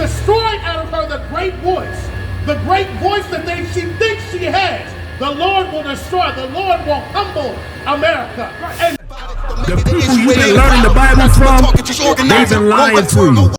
destroy out of her the great voice that she thinks she has. The Lord will destroy. The Lord will humble America. And the people you've been learning the Bible from, they've been lying to you.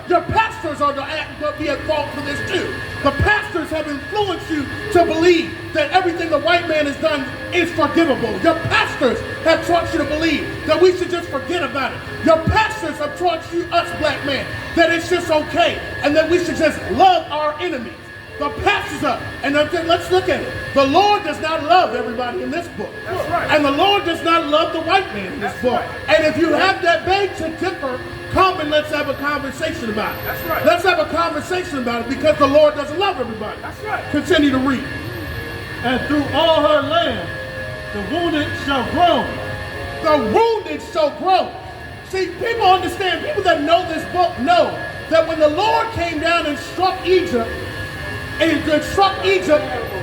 Your pastors are going to be at fault for this too. The pastors have influenced you to believe that everything the white man has done is forgivable. Your pastors have taught you to believe that we should just forget about it. Your pastors have taught you, us black men, that it's just okay and that we should just love our enemies. The pastors are, and let's look at it. The Lord does not love everybody in this book. That's right. And the Lord does not love the white man in this book. Right. And if you have that beg to differ, come and let's have a conversation about it. That's right. Let's have a conversation about it because the Lord doesn't love everybody. That's right. Continue to read. And through all her land, the wounded shall groan. The wounded shall groan. See, people understand, people that know this book know that when the Lord came down and struck Egypt,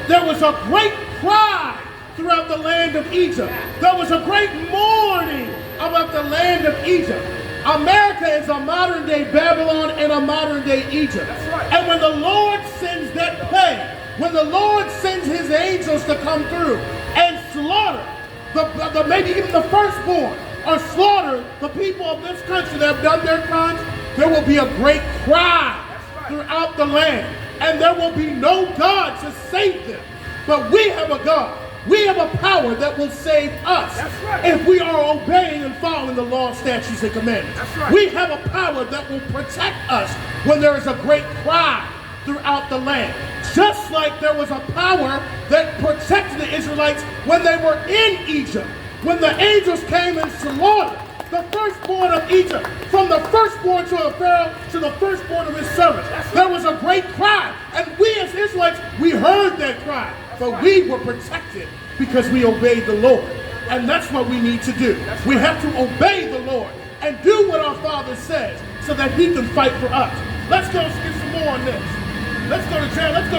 there was a great cry throughout the land of Egypt. There was a great mourning about the land of Egypt. America is a modern day Babylon and a modern day Egypt. That's right. And when the Lord sends that plague, when the Lord sends his angels to come through and slaughter maybe even the firstborn, or slaughter the people of this country that have done their crimes, there will be a great cry throughout the land. And there will be no God to save them. But we have a God. We have a power that will save us if we are obeying and following the law, statutes, and commandments. We have a power that will protect us when there is a great cry throughout the land. Just like there was a power that protected the Israelites when they were in Egypt. When the angels came and slaughtered the firstborn of Egypt, from the firstborn to a Pharaoh to the firstborn of his servants. There was a great cry. And we as Israelites, we heard that cry. But we were protected because we obeyed the Lord. And that's what we need to do. We have to obey the Lord and do what our Father says so that he can fight for us. Let's go get some more on this. Let's go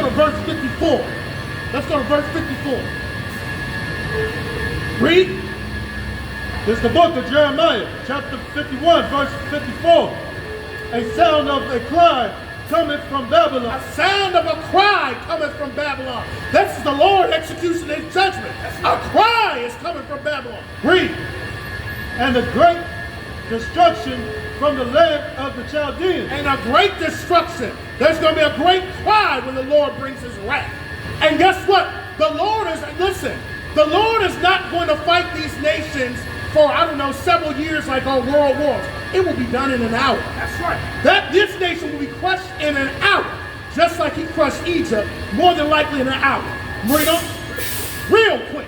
to verse 54. Let's go to verse 54. Read. This is the book of Jeremiah, chapter 51, verse 54. A sound of a cry cometh from Babylon. A sound of a cry cometh from Babylon. This is the Lord executing his judgment. A cry is coming from Babylon. Read. And a great destruction from the land of the Chaldeans. And a great destruction. There's going to be a great cry when the Lord brings his wrath. And guess what? The Lord is not going to fight these nations for, several years like our world wars. It will be done in an hour. That's right. This nation will be crushed in an hour, just like he crushed Egypt, more than likely in an hour. Real quick.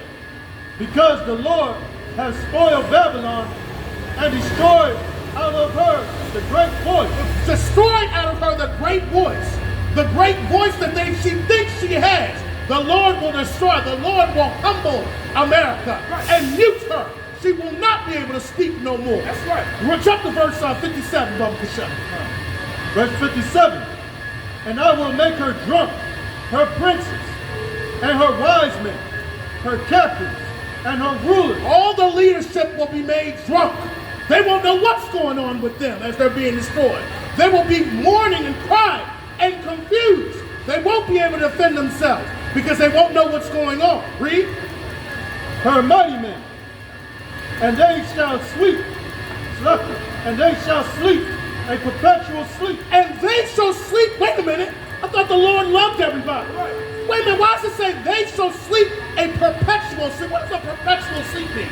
Because the Lord has spoiled Babylon and destroyed out of her the great voice. Destroy out of her the great voice that she thinks she has. The Lord will destroy. The Lord will humble America and mute her. She will not be able to speak no more. That's right. We'll jump to verse 57, Bubba Kasha. Verse 57. And I will make her drunk, her princes, and her wise men, her captains, and her rulers. All the leadership will be made drunk. They won't know what's going on with them as they're being destroyed. They will be mourning and crying and confused. They won't be able to defend themselves because they won't know what's going on. Read. Her mighty men. And they shall sleep, and they shall sleep a perpetual sleep. And they shall sleep. Wait a minute. I thought the Lord loved everybody. Right. Wait a minute. Why does it say they shall sleep a perpetual sleep? What does a perpetual sleep mean?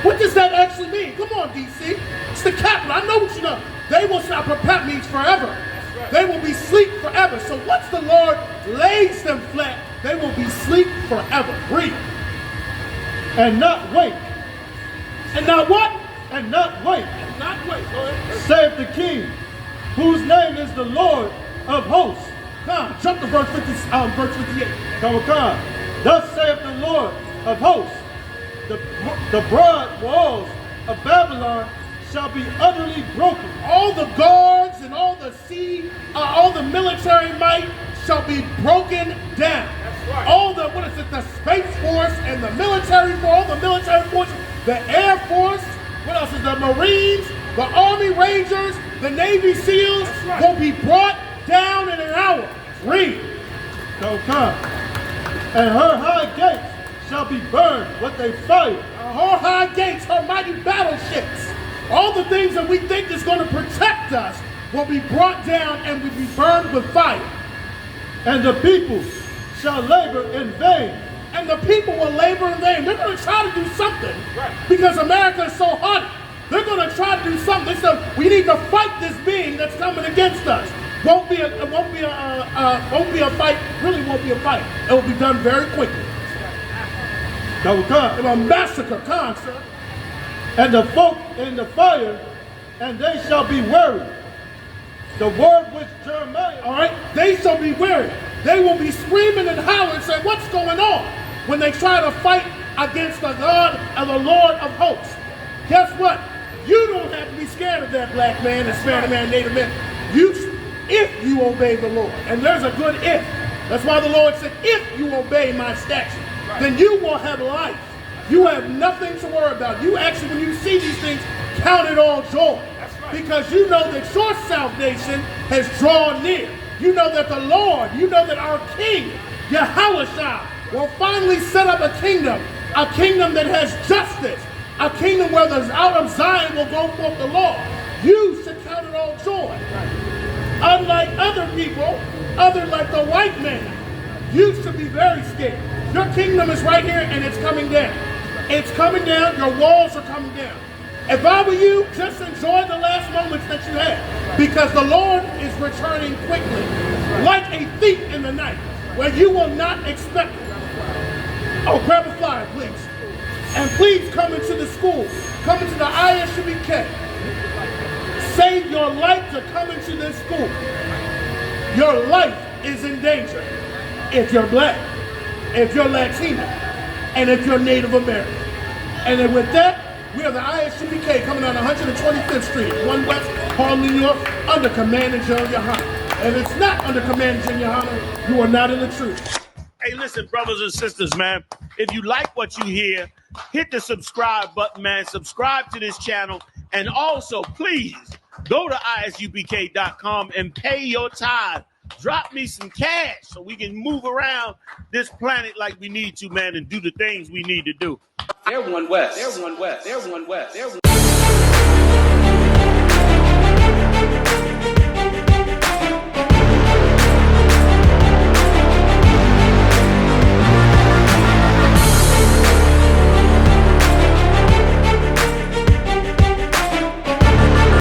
What does that actually mean? Come on, DC. It's the capital. I know what you know. They will sleep. Perpet means forever. Right. They will be sleep forever. So once the Lord lays them flat, they will be sleep forever. Read. And not wake. And not what? And not wait. And not wait. Go ahead. Save the King, whose name is the Lord of hosts. Come, jump to verse 58. Come. Thus saith the Lord of hosts, the broad walls of Babylon shall be utterly broken. All the guards and all the military might shall be broken down. That's right. All the Space Force and the military force, all the military forces, the Air Force, what else is the Marines, the Army Rangers, The Navy SEALs will be brought down in an hour. Read. So come. And her high gates shall be burned with a fire. Her high gates, her mighty battleships, all the things that we think is going to protect us will be brought down and will be burned with fire. And the people shall labor in vain. And the people will labor in vain. They're going to try to do something because America is so hot. They're going to try to do something. They said, we need to fight this being that's coming against us. Won't be a fight. Really won't be a fight. It will be done very quickly. That will come. It will massacre. Come, sir. And the folk in the fire, and they shall be weary. The word which Jeremiah. All right, they shall be weary. They will be screaming and howling, saying, "What's going on?" When they try to fight against the God and the Lord of hosts. Guess what? You don't have to be scared of that black man, Hispanic man, Native man. If you obey the Lord, and there's a good if. That's why the Lord said, "If you obey my statute, then you will have life." You have nothing to worry about. You actually, when you see these things, count it all joy. Because you know that your salvation has drawn near. You know that the Lord, you know that our King, Yahushua, will finally set up a kingdom that has justice, a kingdom where out of Zion will go forth the law. You should count it all joy. Unlike other people, like the white man, you should be very scared. Your kingdom is right here and it's coming down. It's coming down, your walls are coming down. If I were you, just enjoy the last moments that you have, because the Lord is returning quickly, like a thief in the night, where you will not expect it. Oh, grab a flyer, please. And please come into the school, come into the ISUPK. Save your life to come into this school. Your life is in danger if you're black, if you're Latino, and if you're Native American. And then with that, we are the ISUPK coming on 125th Street, 1 West, Harlem, New York, under Command of GEN.YAHANNA. And if it's not under Command of GEN.YAHANNA, you are not in the truth. Hey, listen, brothers and sisters, man. If you like what you hear, hit the subscribe button, man. Subscribe to this channel. And also, please, go to ISUPK.com and pay your tithe. Drop me some cash so we can move around this planet like we need to, man, and do the things we need to do. They're one West. They're one West. They're one West. They're one